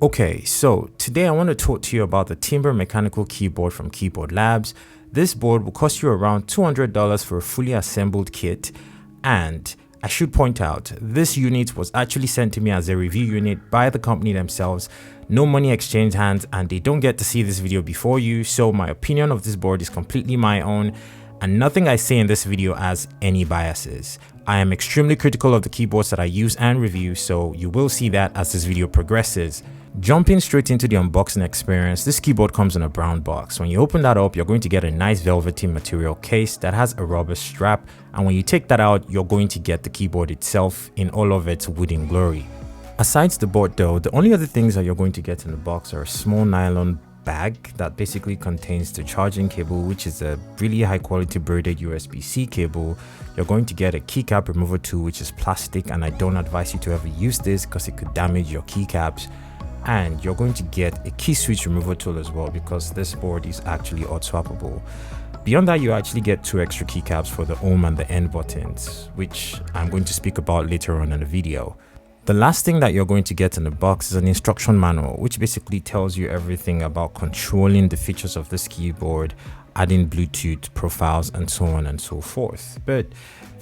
Okay, so today I want to talk to you about the Timber Mechanical Keyboard from Keyboard Labs. This board will cost you around $200 for a fully assembled kit, and I should point out, this unit was actually sent to me as a review unit by the company themselves. No money exchanged hands, and they don't get to see this video before you, so my opinion of this board is completely my own, and nothing I say in this video has any biases. I am extremely critical of the keyboards that I use and review, so you will see that as this video progresses. Jumping straight into the unboxing experience, this keyboard comes in a brown box. When you open that up, you're going to get a nice velvety material case that has a rubber strap, and when you take that out, you're going to get the keyboard itself in all of its wooden glory. Aside the board though, the only other things that you're going to get in the box are a small nylon bag that basically contains the charging cable, which is a really high quality braided USB-C cable. You're going to get a keycap remover tool, which is plastic, and I don't advise you to ever use this because it could damage your keycaps. And you're going to get a key switch removal tool as well, because this board is actually hot swappable. Beyond that, you actually get 2 extra keycaps for the home and the end buttons, which I'm going to speak about later on in the video. The last thing that you're going to get in the box is an instruction manual, which basically tells you everything about controlling the features of this keyboard, adding Bluetooth profiles, and so on and so forth. But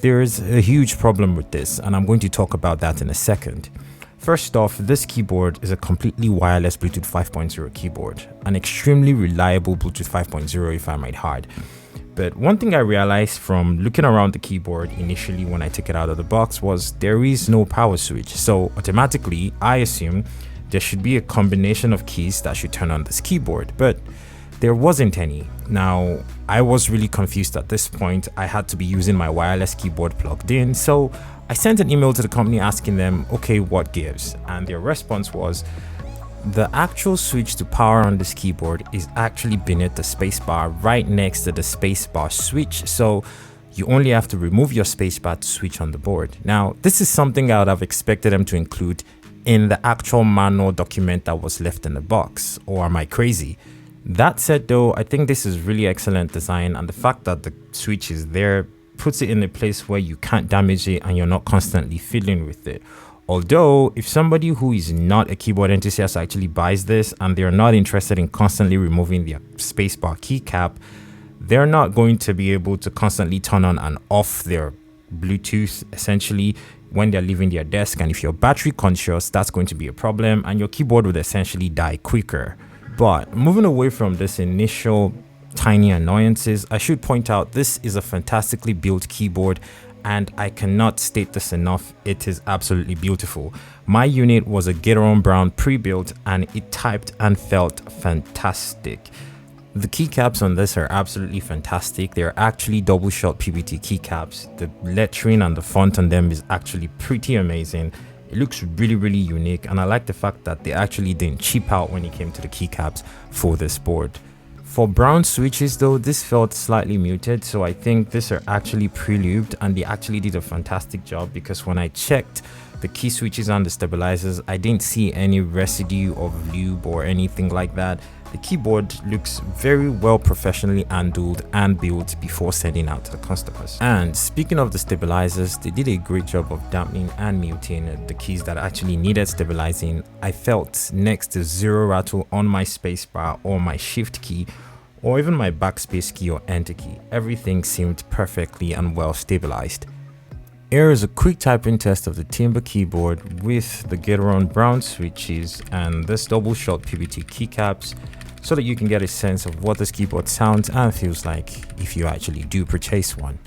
there is a huge problem with this, and I'm going to talk about that in a second. First off, this keyboard is a completely wireless Bluetooth 5.0 keyboard, an extremely reliable Bluetooth 5.0 if I might add. But one thing I realized from looking around the keyboard initially when I took it out of the box was there is no power switch. So automatically, I assume there should be a combination of keys that should turn on this keyboard, but there wasn't any. Now, I was really confused at this point. I had to be using my wireless keyboard plugged in, so I sent an email to the company asking them, okay, what gives? And their response was, the actual switch to power on this keyboard is actually beneath the spacebar, right next to the spacebar switch, so you only have to remove your spacebar to switch on the board. Now, this is something I would have expected them to include in the actual manual document that was left in the box, or am I crazy? That said though, I think this is really excellent design, and the fact that the switch is there puts it in a place where you can't damage it and you're not constantly fiddling with it. Although, if somebody who is not a keyboard enthusiast actually buys this and they're not interested in constantly removing their spacebar keycap, they're not going to be able to constantly turn on and off their Bluetooth essentially when they're leaving their desk, and if you're battery conscious, that's going to be a problem and your keyboard would essentially die quicker. But moving away from this initial tiny annoyances, I should point out this is a fantastically built keyboard, and I cannot state this enough, it is absolutely beautiful. My unit was a Gateron Brown pre-built and it typed and felt fantastic. The keycaps on this are absolutely fantastic. They're actually double shot PBT keycaps. The lettering and the font on them is actually pretty amazing. It looks really unique, and I like the fact that they actually didn't cheap out when it came to the keycaps for this board. For brown switches though, this felt slightly muted, so I think these are actually pre-lubed, and they actually did a fantastic job, because when I checked the key switches and the stabilizers, I didn't see any residue of lube or anything like that. The keyboard looks very well professionally handled and built before sending out to the customers. And speaking of the stabilizers, they did a great job of dampening and muting the keys that actually needed stabilizing. I felt next to zero rattle on my spacebar or my shift key, or even my backspace key or enter key. Everything seemed perfectly and well stabilized. Here is a quick typing test of the Timber keyboard with the Gateron Brown switches and this double shot PBT keycaps, so that you can get a sense of what this keyboard sounds and feels like if you actually do purchase one.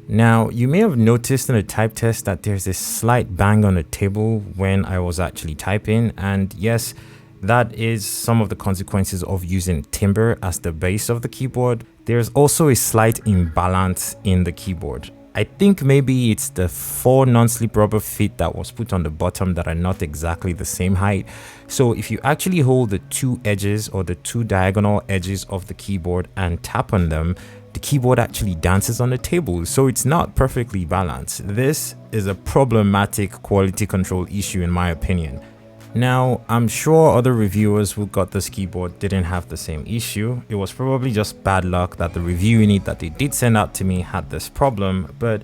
Now, you may have noticed in the type test that there's a slight bang on the table when I was actually typing, and yes, that is some of the consequences of using timber as the base of the keyboard. There's also a slight imbalance in the keyboard. I think maybe it's the 4 non-slip rubber feet that was put on the bottom that are not exactly the same height. So if you actually hold the 2 edges or the 2 diagonal edges of the keyboard and tap on them, the keyboard actually dances on the table, so it's not perfectly balanced. This is a problematic quality control issue in my opinion. Now, I'm sure other reviewers who got this keyboard didn't have the same issue. It was probably just bad luck that the review unit that they did send out to me had this problem, but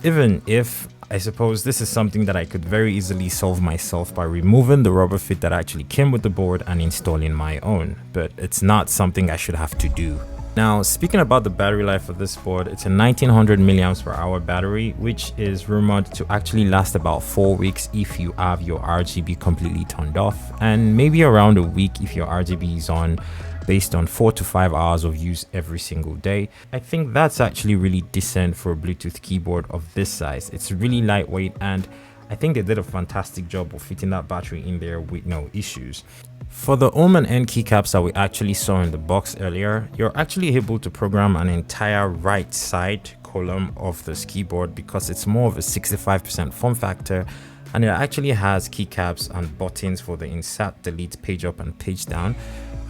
even if, I suppose this is something that I could very easily solve myself by removing the rubber fit that actually came with the board and installing my own, but it's not something I should have to do. Now, speaking about the battery life of this board, it's a 1900 milliamps per hour battery, which is rumored to actually last about 4 weeks if you have your RGB completely turned off, and maybe around a week if your RGB is on, based on 4 to 5 hours of use every single day. I think that's actually really decent for a Bluetooth keyboard of this size. It's really lightweight, and I think they did a fantastic job of fitting that battery in there with no issues. For the home and end keycaps that we actually saw in the box earlier, you're actually able to program an entire right side column of this keyboard because it's more of a 65% form factor, and it actually has keycaps and buttons for the insert, delete, page up and page down.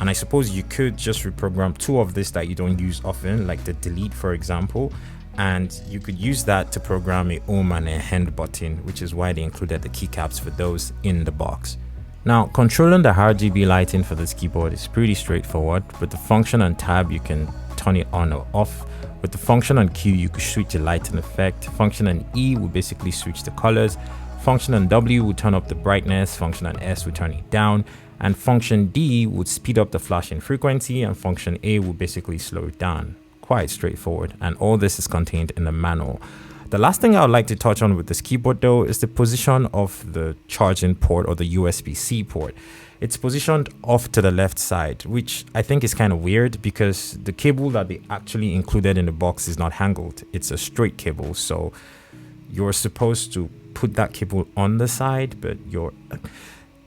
And I suppose you could just reprogram 2 of this that you don't use often, like the delete for example, and you could use that to program a home and a end button, which is why they included the keycaps for those in the box. Now, controlling the RGB lighting for this keyboard is pretty straightforward. With the function and tab, you can turn it on or off. With the function and Q, you could switch the lighting effect. Function and E will basically switch the colors. Function and W will turn up the brightness. Function and S will turn it down. And function D would speed up the flashing frequency, and function A will basically slow it down. Quite straightforward, and all this is contained in the manual. The last thing I would like to touch on with this keyboard though is the position of the charging port or the USB-C port. It's positioned off to the left side, which I think is kind of weird because the cable that they actually included in the box is not angled. It's a straight cable, so you're supposed to put that cable on the side, but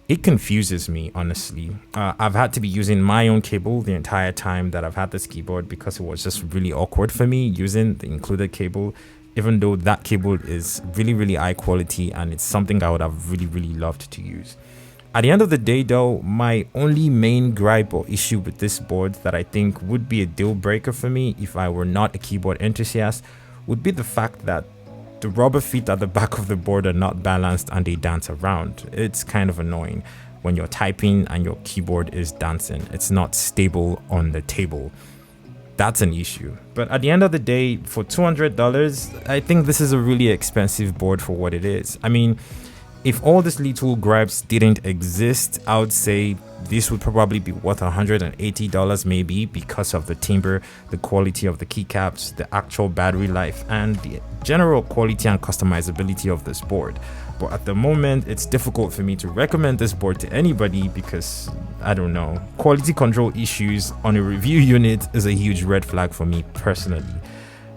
it confuses me, honestly. I've had to be using my own cable the entire time that I've had this keyboard because it was just really awkward for me using the included cable, even though that cable is really high quality and it's something I would have really loved to use. At the end of the day though, my only main gripe or issue with this board that I think would be a deal breaker for me if I were not a keyboard enthusiast would be the fact that the rubber feet at the back of the board are not balanced and they dance around. It's kind of annoying when you're typing and your keyboard is dancing. It's not stable on the table. That's an issue. But at the end of the day, for $200, I think this is a really expensive board for what it is. I mean, if all these little gripes didn't exist, I would say this would probably be worth $180 maybe because of the timbre, the quality of the keycaps, the actual battery life, and the general quality and customizability of this board. But at the moment, it's difficult for me to recommend this board to anybody because, I don't know, quality control issues on a review unit is a huge red flag for me personally.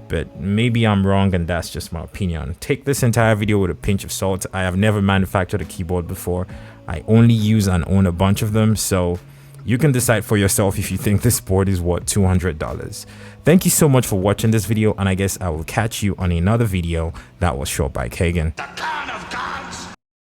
But maybe I'm wrong and that's just my opinion. Take this entire video with a pinch of salt. I have never manufactured a keyboard before. I only use and own a bunch of them, so you can decide for yourself if you think this board is worth $200. Thank you so much for watching this video, and I guess I will catch you on another video that was shot by Kagan.